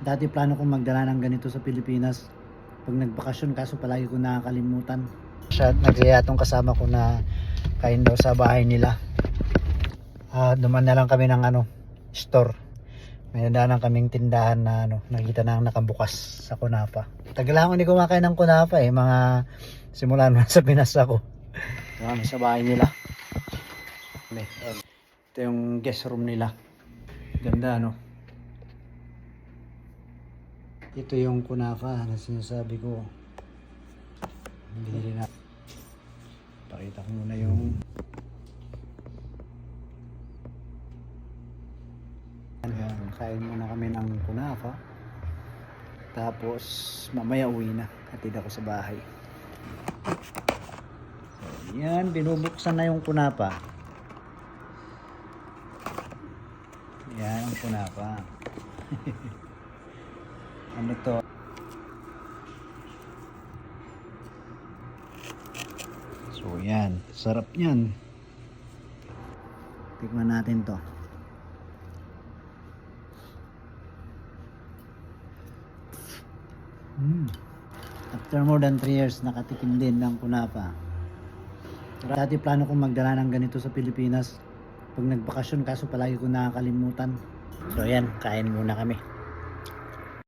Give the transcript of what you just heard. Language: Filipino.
Dati plano kong magdala ng ganito sa Pilipinas pag nagbakasyon, kaso palagi ko nakakalimutan. Siya, nagsaya tong kasama ko na kain daw sa bahay nila. Duman na lang kami ng store. May nadaanan kaming tindahan na nakita na nakabukas sa Kunapa. Tagal ako hindi kumakain ng Kunapa mga simula na sa Pinas ako. Kami sa bahay nila. Ito yung guest room nila. Ganda Ito yung Kunapa na sinasabi ko. Hindi na. Pakita ko muna yung kain muna kami ng Kunapa. Tapos mamaya uwi na. Hatid ako sa bahay. So, yan, binubuksan na yung Kunapa. Yan ang Kunapa. Ano to? So yan, sarap niyan. Tikman natin to. After more than 3 years, nakatikim din ng Kunapa. Dati plano kong magdala ng ganito sa Pilipinas pag nagbakasyon, kaso palagi ko nakakalimutan. So yan, kain muna kami.